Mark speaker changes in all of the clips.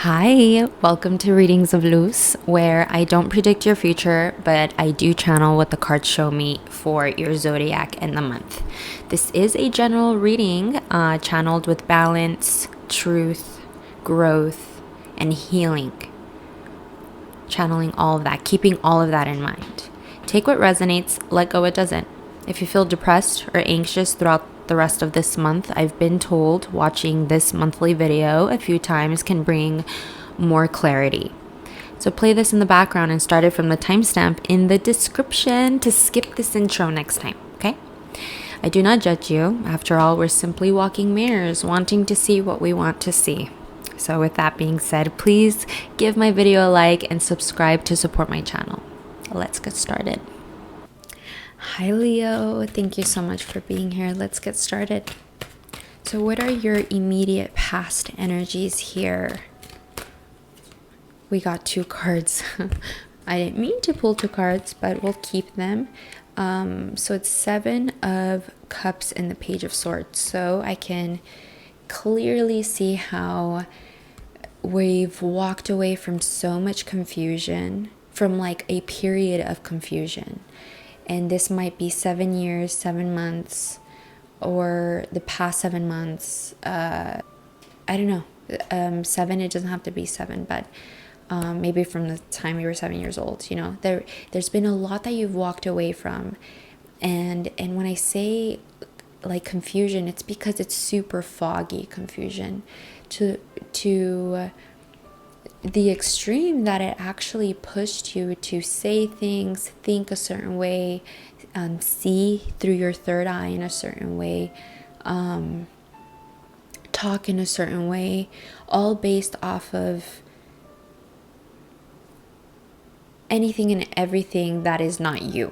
Speaker 1: Hi, welcome to Readings of Luz, where I don't predict your future, but I do channel what the cards show me for your zodiac and the month. This is a general reading channeled with balance, truth, growth, and healing. Channeling all of that, keeping all of that in mind. Take what resonates, let go what doesn't. If you feel depressed or anxious throughout the rest of this month, I've been told watching this monthly video a few times can bring more clarity. So play this in the background and start it from the timestamp in the description to skip this intro next time, okay? I do not judge you. After all, we're simply walking mirrors, wanting to see what we want to see. So with that being said, please give my video a like and subscribe to support my channel. Let's get started. Hi Leo, thank you so much for being here. Let's get started. So what are your immediate past energies here? We got two cards. I didn't mean to pull two cards, but we'll keep them. So it's 7 of Cups and the Page of Swords. So I can clearly see how we've walked away from so much confusion, from like a period of confusion. And this might be 7 years, 7 months, or the past 7 months. I don't know. 7, it doesn't have to be 7, but maybe from the time you were 7 years old. You know, there's been a lot that you've walked away from. And when I say like confusion, it's because it's super foggy confusion to the extreme that it actually pushed you to say things, think a certain way, see through your third eye in a certain way, talk in a certain way, all based off of anything and everything that is not you.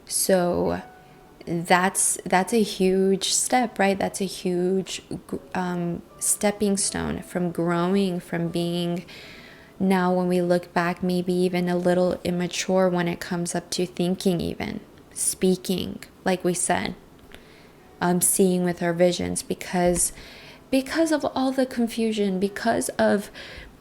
Speaker 1: So that's a huge step, right? That's a huge stepping stone from growing, from being now, when we look back, maybe even a little immature when it comes up to thinking, even speaking, like we said, seeing with our visions, because of all the confusion, because of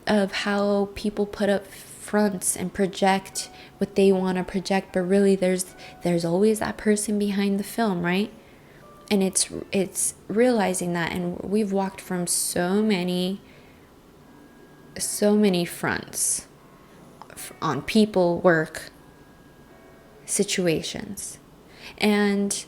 Speaker 1: how people put up fronts and project what they want to project, but really there's always that person behind the film, right? And it's realizing that, and we've walked from so many fronts on people, work, situations, and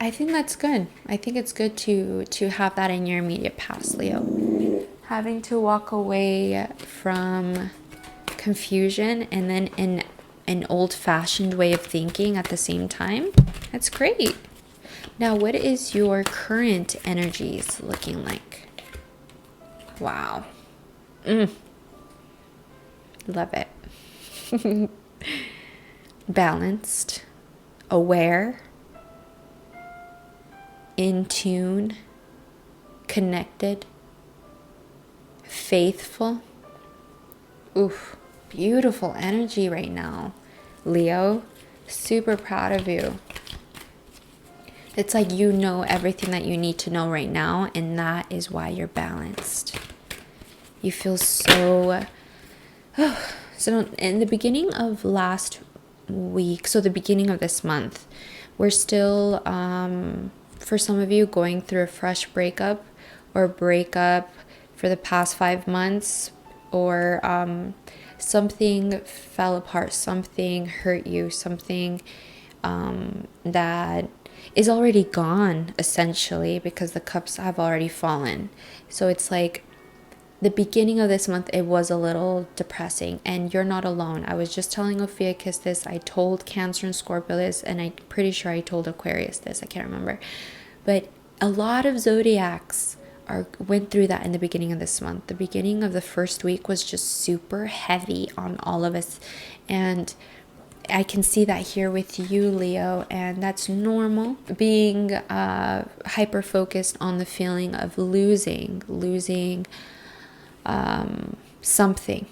Speaker 1: I think that's good. I think it's good to have that in your immediate past, Leo. Having to walk away from confusion and then in an old-fashioned way of thinking at the same time. That's great. Now, what is your current energies looking like? Wow. Love it. Balanced, aware, in tune, connected, faithful. Oof, beautiful energy right now, Leo. Super proud of you. It's like you know everything that you need to know right now, and that is why you're balanced. You feel so... So in the beginning of last week, so the beginning of this month, we're still, for some of you, going through a fresh breakup or breakup for the past 5 months, or something fell apart, something hurt you, something that is already gone, essentially, because the cups have already fallen. So it's like the beginning of this month, it was a little depressing, and you're not alone. I was just telling Ophiuchus this. I told Cancer and Scorpio this, and I'm pretty sure I told Aquarius this. I can't remember. But a lot of zodiacs went through that in the beginning of this month. The beginning of the first week was just super heavy on all of us, and I can see that here with you, Leo, and that's normal. Being hyper focused on the feeling of losing something,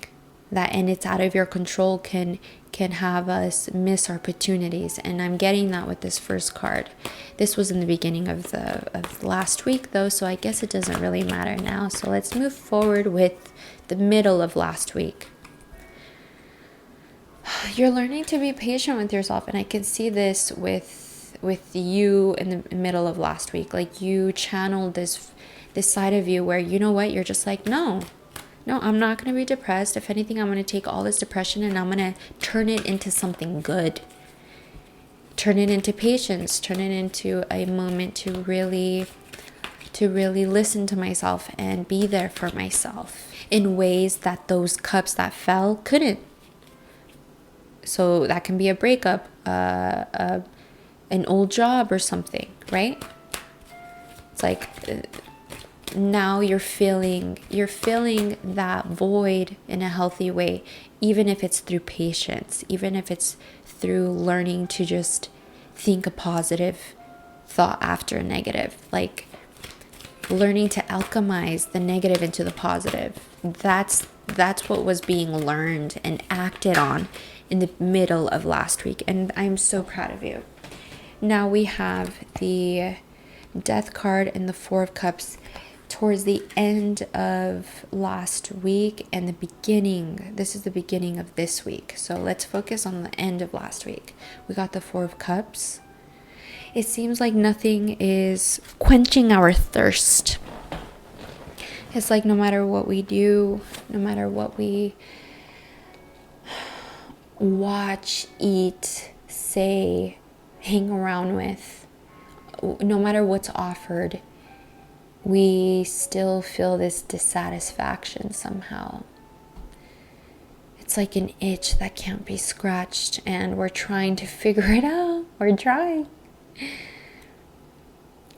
Speaker 1: and it's out of your control can have us miss opportunities. And I'm getting that with this first card. This was in the beginning of last week though, so I guess it doesn't really matter now. So let's move forward with the middle of last week. You're learning to be patient with yourself, and I can see this with you in the middle of last week. Like, you channeled this side of you where, you know what, you're just like, no, I'm not going to be depressed. If anything, I'm going to take all this depression and I'm going to turn it into something good. Turn it into patience. Turn it into a moment to really listen to myself and be there for myself in ways that those cups that fell couldn't. So that can be a breakup, an old job or something, right? It's like now you're feeling that void in a healthy way, even if it's through patience, even if it's through learning to just think a positive thought after a negative, like learning to alchemize the negative into the positive. That's what was being learned and acted on in the middle of last week, and I'm so proud of you. Now we have the Death card and the Four of Cups towards the end of last week and this is the beginning of this week. So let's focus on the end of last week. We got the Four of Cups. It seems like nothing is quenching our thirst. It's like no matter what we do, no matter what we watch, eat, say, hang around with, no matter what's offered, we still feel this dissatisfaction somehow. It's like an itch that can't be scratched, and we're trying to figure it out. We're trying.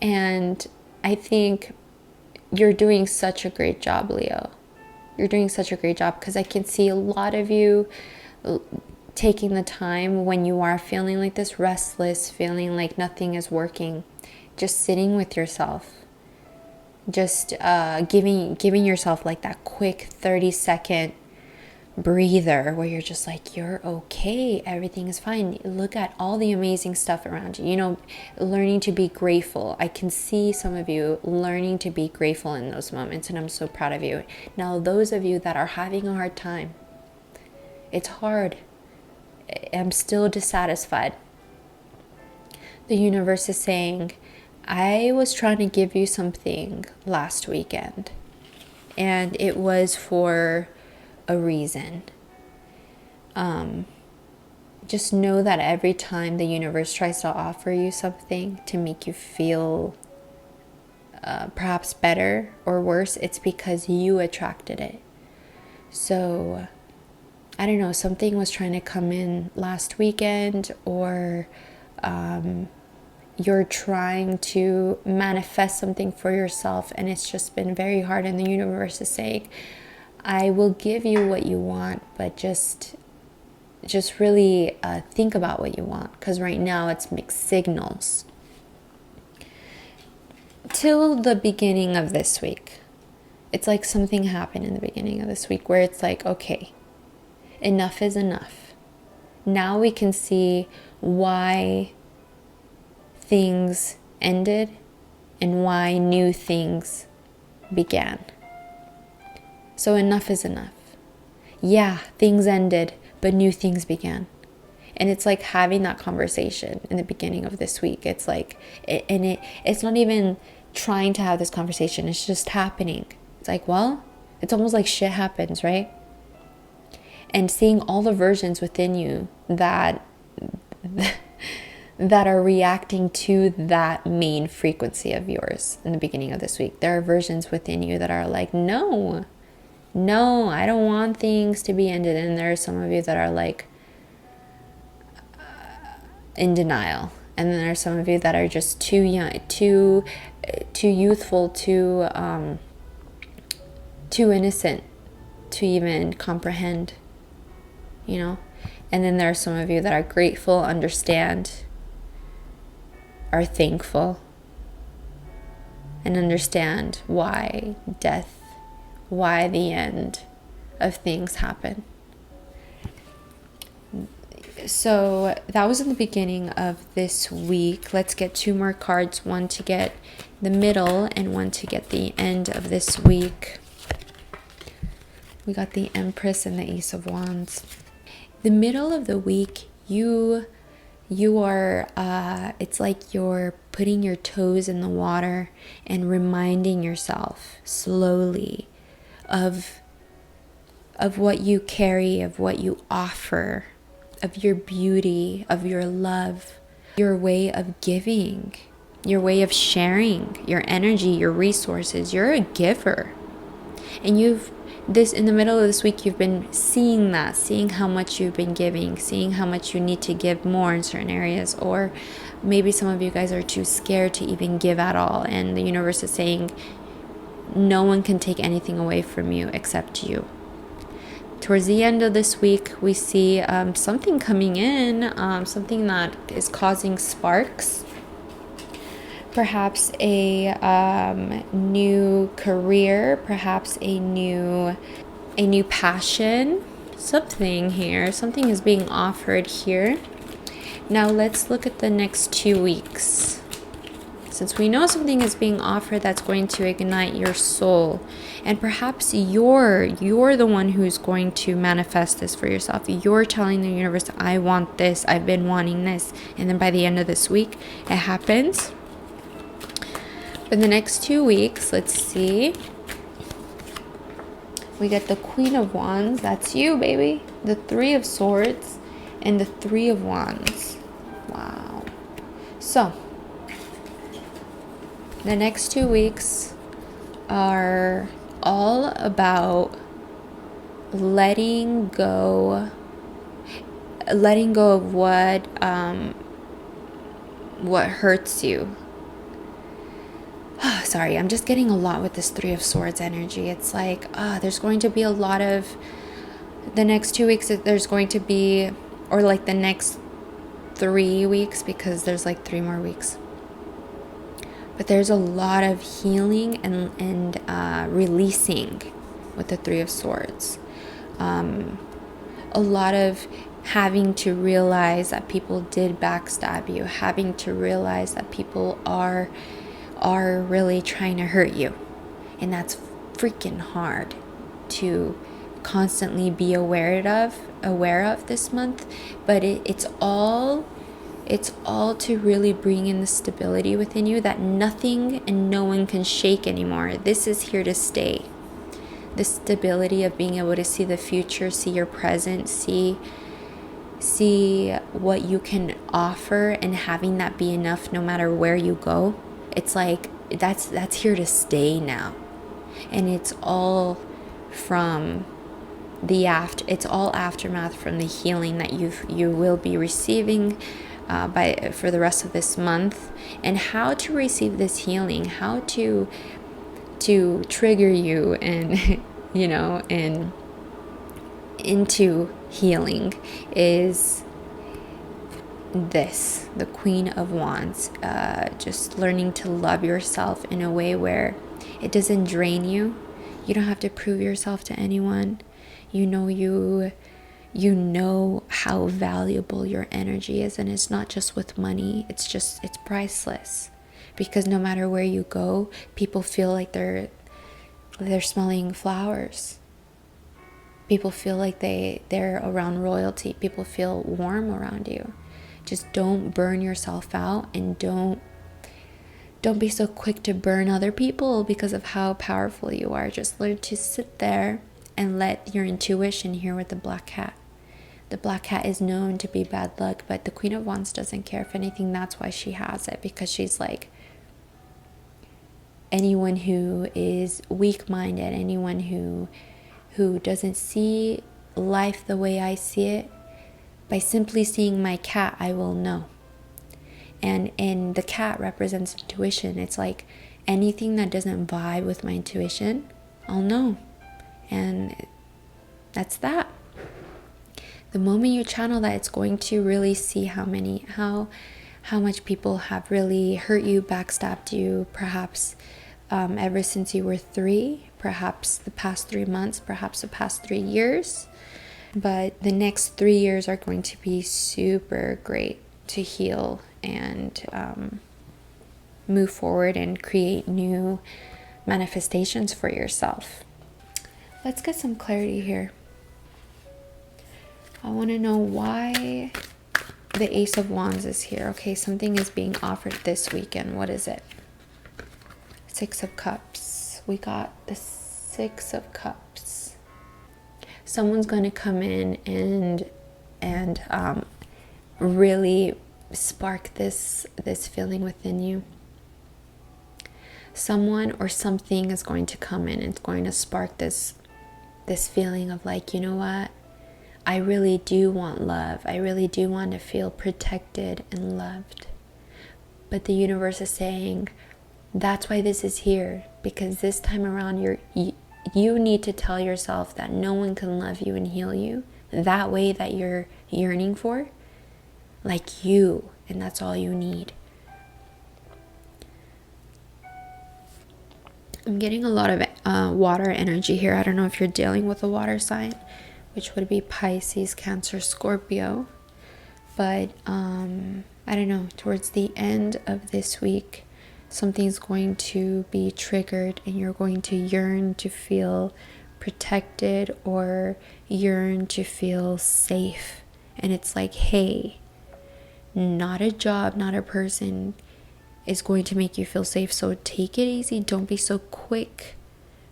Speaker 1: And I think you're doing such a great job, Leo. You're doing such a great job, because I can see a lot of you taking the time when you are feeling like this, restless, feeling like nothing is working, just sitting with yourself, just giving yourself like that quick 30-second breather where you're just like, you're okay, everything is fine. Look at all the amazing stuff around you. You know, learning to be grateful. I can see some of you learning to be grateful in those moments, and I'm so proud of you. Now, those of you that are having a hard time, it's hard. I'm still dissatisfied. The universe is saying, I was trying to give you something last weekend, and it was for a reason. Just know that every time the universe tries to offer you something to make you feel perhaps better or worse, it's because you attracted it. So I don't know, something was trying to come in last weekend, or you're trying to manifest something for yourself, and it's just been very hard, and the universe is saying, I will give you what you want, but just really think about what you want, because right now it's mixed signals. Till the beginning of this week, it's like something happened in the beginning of this week where it's like, okay, enough is enough. Now we can see why things ended and why new things began. So enough is enough. Yeah, things ended, but new things began. And it's like having that conversation in the beginning of this week. It's like, it's not even trying to have this conversation. It's just happening. It's like, well, it's almost like shit happens, right? And seeing all the versions within you that are reacting to that main frequency of yours in the beginning of this week. There are versions within you that are like, no, I don't want things to be ended. And there are some of you that are like in denial. And then there are some of you that are just too young, too youthful, too innocent to even comprehend, you know. And then there are some of you that are grateful, understand, are thankful, and understand why death, why the end of things happen. So that was in the beginning of this week. Let's get 2 more cards, one to get the middle and one to get the end of this week. We got the Empress and the Ace of Wands. The middle of the week, you are, it's like you're putting your toes in the water and reminding yourself slowly of what you carry, of what you offer, of your beauty, of your love, your way of giving, your way of sharing your energy, your resources. You're a giver. And in the middle of this week, you've been seeing that, seeing how much you've been giving, seeing how much you need to give more in certain areas, or maybe some of you guys are too scared to even give at all. And the universe is saying, no one can take anything away from you except you. Towards the end of this week, we see something coming in, something that is causing sparks. Perhaps a new career, perhaps a new passion. Something is being offered here. Now let's look at the next 2 weeks. Since we know something is being offered that's going to ignite your soul, and perhaps you're the one who's going to manifest this for yourself. You're telling the universe, I want this, I've been wanting this, and then by the end of this week, it happens. In the next 2 weeks, let's see. We get the Queen of Wands, that's you, baby. The Three of Swords and the Three of Wands. Wow. So, the next 2 weeks are all about letting go of what hurts you. Sorry, I'm just getting a lot with this Three of Swords energy. It's like, there's going to be a lot of the next 2 weeks. There's going to be, or like the next 3 weeks, because there's like 3 more weeks. But there's a lot of healing and releasing with the Three of Swords. A lot of having to realize that people did backstab you, having to realize that people are really trying to hurt you. And that's freaking hard to constantly be aware of this month. But it's all to really bring in the stability within you that nothing and no one can shake anymore. This is here to stay. The stability of being able to see the future, see your present, see what you can offer, and having that be enough no matter where you go. It's like that's here to stay now. And it's all from it's all aftermath from the healing that you will be receiving for the rest of this month, and how to receive this healing, how to trigger you and and into healing is the Queen of Wands. Just learning to love yourself in a way where it doesn't drain you. You don't have to prove yourself to anyone. You know how valuable your energy is, and it's not just with money. It's priceless, because no matter where you go, people feel like they're smelling flowers. People feel like they're around royalty. People feel warm around you. Just don't burn yourself out, and don't be so quick to burn other people because of how powerful you are. Just learn to sit there and let your intuition hear with the black cat. The black cat is known to be bad luck, but the Queen of Wands doesn't care. If anything, that's why she has it, because she's like, anyone who is weak-minded, anyone who doesn't see life the way I see it, by simply seeing my cat, I will know. And the cat represents intuition. It's like anything that doesn't vibe with my intuition, I'll know. And that's that. The moment you channel that, it's going to really see how much people have really hurt you, backstabbed you, perhaps ever since you were 3, perhaps the past 3 months, perhaps the past 3 years. But the next 3 years are going to be super great to heal and move forward and create new manifestations for yourself. Let's get some clarity here. I want to know why the Ace of Wands is here. Okay, something is being offered this weekend. What is it? Six of Cups. We got the Six of Cups. Someone's going to come in and really spark this feeling within you. Someone or something is going to come in and it's going to spark this feeling of like, you know what? I really do want love. I really do want to feel protected and loved. But the universe is saying, that's why this is here. Because this time around, you need to tell yourself that no one can love you and heal you that way that you're yearning for. Like you. And that's all you need. I'm getting a lot of water energy here. I don't know if you're dealing with a water sign, which would be Pisces, Cancer, Scorpio. But I don't know, towards the end of this week, something's going to be triggered and you're going to yearn to feel protected or yearn to feel safe. And it's like, hey, not a job, not a person is going to make you feel safe. So take it easy. Don't be so quick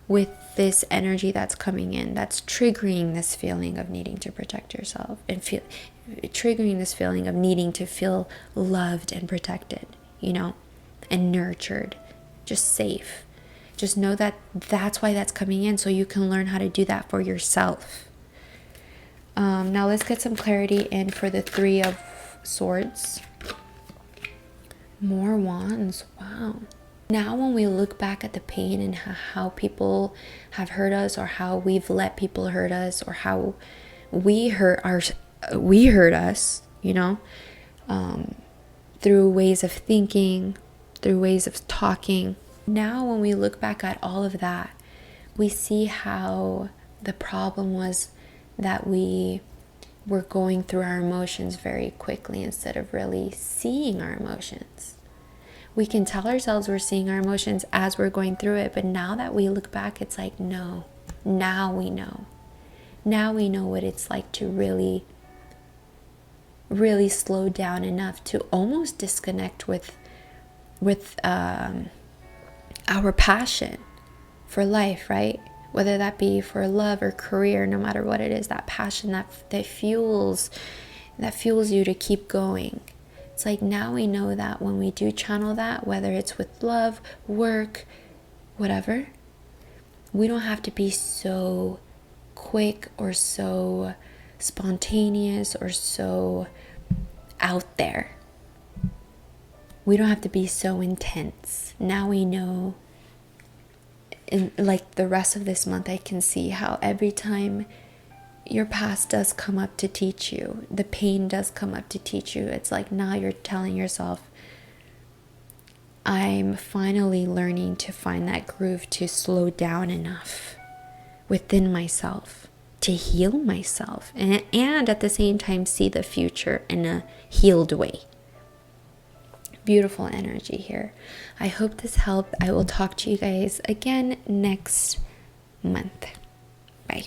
Speaker 1: with this energy that's coming in, that's triggering this feeling of needing to protect yourself and triggering this feeling of needing to feel loved and protected, and nurtured, just safe. Just know that that's why that's coming in, so you can learn how to do that for yourself. Now let's get some clarity in for the Three of Swords. More Wands. Wow. Now when we look back at the pain and how people have hurt us, or how we've let people hurt us, or how we hurt us, through ways of thinking, through ways of talking. Now when we look back at all of that, we see how the problem was that we were going through our emotions very quickly instead of really seeing our emotions. We can tell ourselves we're seeing our emotions as we're going through it, but now that we look back, it's like, no, now we know. Now we know what it's like to really, really slow down enough to almost disconnect with our passion for life, right? Whether that be for love or career, no matter what it is, that passion that fuels you to keep going. It's like now we know that when we do channel that, whether it's with love, work, whatever, we don't have to be so quick or so spontaneous or so out there. We don't have to be so intense. Now we know, and like the rest of this month, I can see how every time your past does come up to teach you, the pain does come up to teach you, it's like now you're telling yourself, I'm finally learning to find that groove to slow down enough within myself to heal myself and at the same time see the future in a healed way. Beautiful energy here. I hope this helped. I will talk to you guys again next month. Bye.